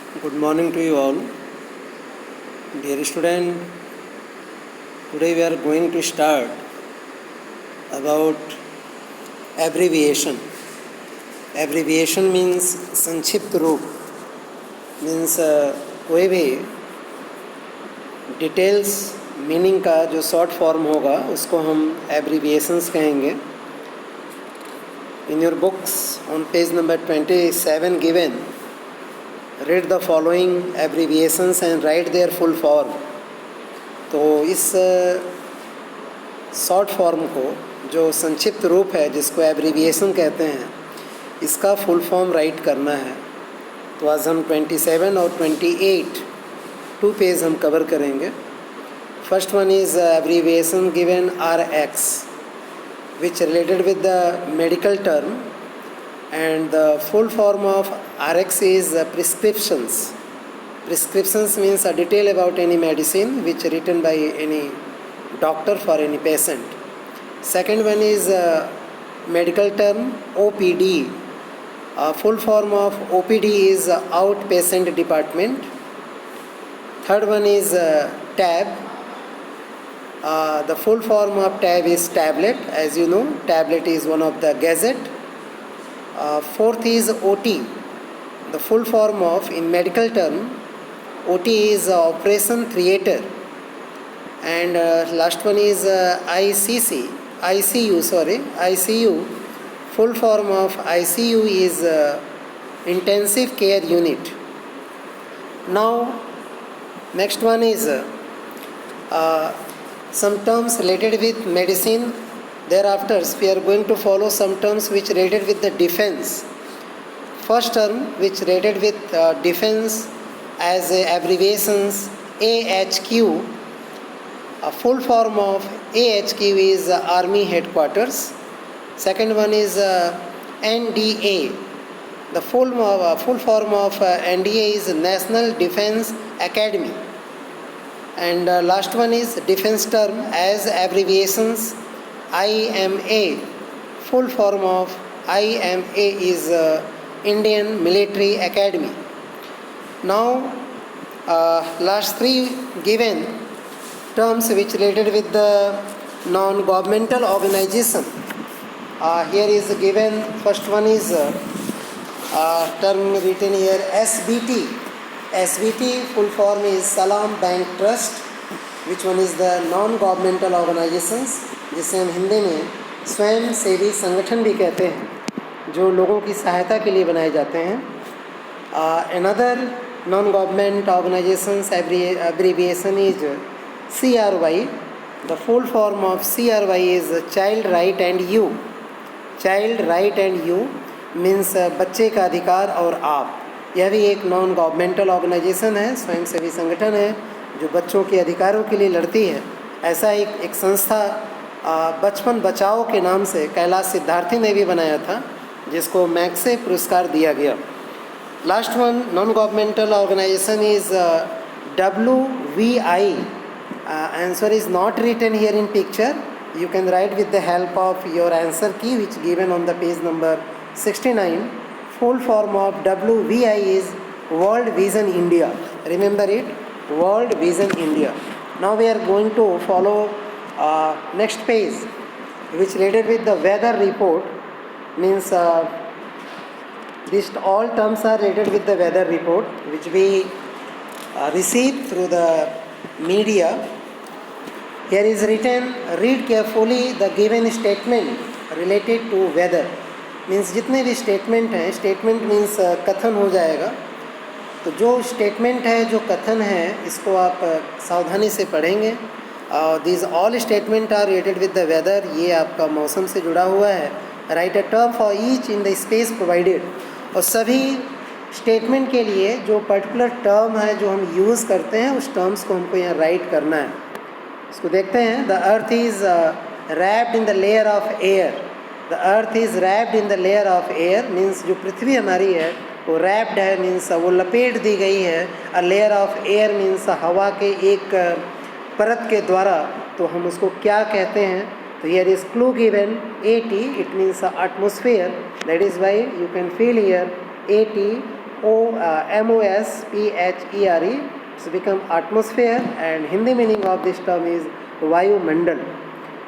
Good morning to you all. Dear student, today we are going to start about abbreviation. Abbreviation means संक्षिप्त रूप, means कोई भी details meaning का जो short form होगा उसको हम एब्रीविएशंस कहेंगे. In your books on page number 27 given, read the following abbreviations and write their full form. तो इस शॉर्ट फॉर्म को जो संक्षिप्त रूप है जिसको एब्रीविएशन कहते हैं इसका फुल फॉर्म राइट करना है. तो आज हम 27 और 28 2 पेज हम कवर करेंगे. First one is abbreviation given RX which related with the medical term, and the full form of RX is prescriptions. Prescriptions means a detail about any medicine which written by any doctor for any patient. Second one is medical term OPD. Full form of OPD is outpatient department. Third one is TAB. The full form of TAB is tablet. As you know, tablet is one of the gadget. Fourth is OT. The full form of, in medical term, OT is operation theatre. And last one is ICU. Full form of ICU is intensive care unit. Now, next one is some terms related with medicine. Thereafter, we are going to follow some terms which related with the defense. First term which related with defense as abbreviations AHQ. A full form of AHQ is Army Headquarters. Second one is NDA. The full form of NDA is National Defense Academy. And last one is defense term as abbreviations IMA. Full form of IMA is Indian Military Academy. Now last three given terms which related with the non-governmental organization. Here is given, first one is term written here SBT. SBT full form is Salam Bank Trust, which one is the non-governmental organizations, जिसे हम हिंदी में स्वयं सेवी संगठन भी कहते हैं, जो लोगों की सहायता के लिए बनाए जाते हैं. Another non-government organizations abbreviation is CRY. The full form of CRY is Child Right and You. Child Right and You means बच्चे का अधिकार और आप. यह भी एक नॉन गवर्नमेंटल ऑर्गेनाइजेशन है, स्वयंसेवी संगठन है जो बच्चों के अधिकारों के लिए लड़ती है. ऐसा एक संस्था बचपन बचाओ के नाम से कैलाश सिद्धार्थी ने भी बनाया था, जिसको मैक्से पुरस्कार दिया गया. Last one non governmental organisation is WVI. Answer is not written here in picture. You can write with the help of your answer key which given on the page number 69. Full form of WVI is World Vision India. Remember it, World Vision India. Now we are going to follow next page which related with the weather report. Means these all terms are related with the weather report which we receive through the media. Here is written, read carefully the given statement related to weather. Means जितने भी statement हैं, statement means कथन हो जाएगा. तो जो statement है, जो कथन है, इसको आप सावधानी से पढ़ेंगे. This all statement are related with the weather. ये आपका मौसम से जुड़ा हुआ है. Write a term for each in the space provided. और सभी स्टेटमेंट के लिए जो पर्टिकुलर टर्म है जो हम यूज़ करते हैं उस टर्म्स को हमको यहाँ राइट करना है. इसको देखते हैं. The earth is wrapped in the layer of air. The earth is wrapped in the layer of air means जो पृथ्वी हमारी है वो रैप्ड है, मीन्स वो लपेट दी गई है. A layer of air means हवा के एक परत के द्वारा. तो हम उसको क्या कहते हैं? तो here is clue given AT. It means atmosphere. That is why you can feel here AT MOSPHERE. It's become atmosphere, and Hindi meaning of this term is वायुमंडल.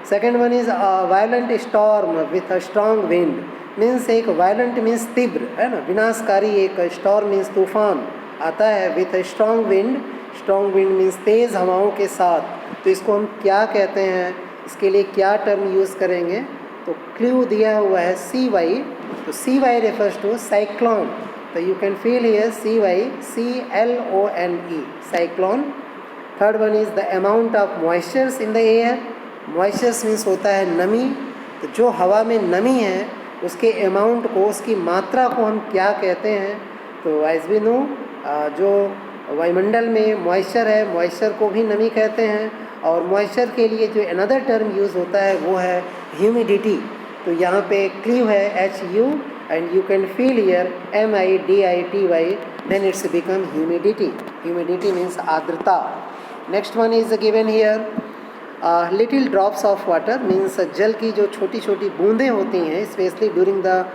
Second one is a violent storm with a strong wind. Means एक violent means तीव्र है ना, विनाशकारी एक storm means तूफान आता है with strong wind. Strong wind means तेज़ हवाओं के साथ. तो इसको हम क्या कहते हैं, इसके लिए क्या टर्म यूज़ करेंगे, तो क्लू दिया हुआ है CY. तो CY रेफर्स टू साइक्लोन. तो you can feel here CY, CLONE, cyclone. Third one is the amount of moistures in the air. Moistures means होता है नमी. तो जो हवा में नमी है उसके अमाउंट को, उसकी मात्रा को हम क्या कहते हैं, तो एज वी नो जो वायुमंडल में मॉइस्चर है, मॉइस्चर को भी नमी कहते हैं. और मॉइस्चर के लिए जो अनदर टर्म यूज़ होता है वो है ह्यूमिडिटी. तो यहाँ पे क्लू है HU and you can feel here MIDITY, then it's become humidity. Humidity means आर्द्रता. Next one is given here little drops of water. Means जल की जो छोटी छोटी बूंदें होती हैं, specially during the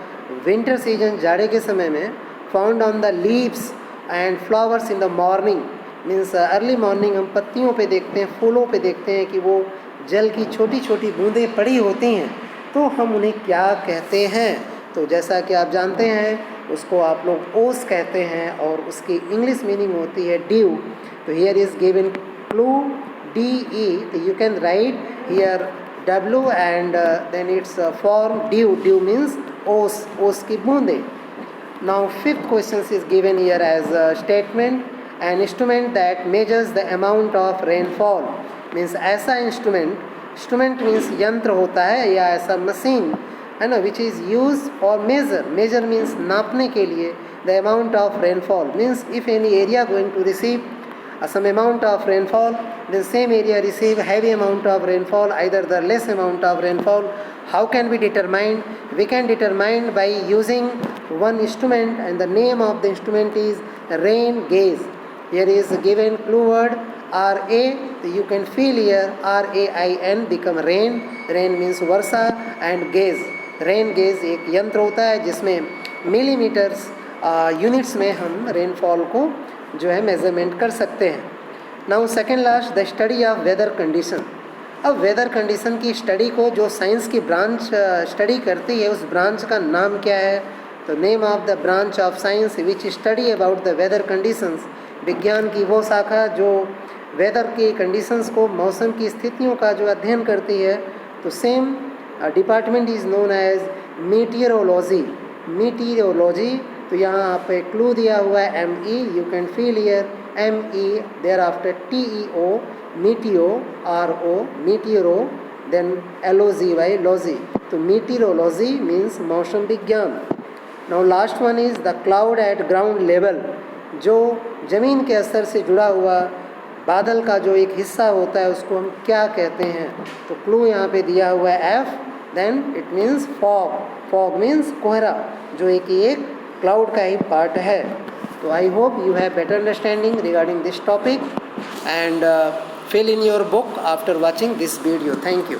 winter season, जाड़े के समय में, found on the leaves and flowers in the morning. Means early morning हम पत्तियों पे देखते हैं, फूलों पे देखते हैं कि वो जल की छोटी छोटी बूंदें पड़ी होती हैं. तो हम उन्हें क्या कहते हैं, तो जैसा कि आप जानते हैं उसको आप लोग ओस कहते हैं और उसकी इंग्लिश मीनिंग होती है ड्यू. तो here is given clue DE. तो you can right here W and then its form dew. Dew means ओस, ओस की बूंदें. Now fifth question is given here as a statement. An instrument that measures the amount of rainfall. Means ऐसा instrument means यंत्र होता है या ऐसा मशीन है ना, which is use for measure means नापने के लिए the amount of rainfall. Means if any area going to receive some amount of rainfall, the same area receive heavy amount of rainfall, either the less amount of rainfall. How can we determine? We can determine by using one instrument, and the name of the instrument is rain gauge. Here is given clue word RA. You can feel here RAIN become rain. Rain means Varsha and gauge. Rain gauge एक यंत्र होता है जिसमें millimetres units में हम rainfall को जो है मेजरमेंट कर सकते हैं. Now second last the study of weather condition. अब वेदर कंडीशन की स्टडी को जो साइंस की ब्रांच स्टडी करती है, उस ब्रांच का नाम क्या है, तो name of the branch of science which study about the weather conditions. विज्ञान की वो शाखा जो वेदर की कंडीशंस को, मौसम की स्थितियों का जो अध्ययन करती है, तो same department is known as meteorology. Meteorology. तो यहाँ आप एक क्लू दिया हुआ है ME. You can feel here ME, there after TEO, meteo, RO, meteoro, then LOGY, logy. तो मीटियोरोलॉजी मीन्स मौसम विज्ञान. Now last one is the cloud at ground level. जो ज़मीन के स्तर से जुड़ा हुआ बादल का जो एक हिस्सा होता है उसको हम क्या कहते हैं, तो क्लू यहाँ पे दिया हुआ है F. Then it means fog. Fog means कोहरा, जो एक क्लाउड का ही पार्ट है. तो I hope you have better understanding regarding this topic and fill in your book after watching this video. Thank you.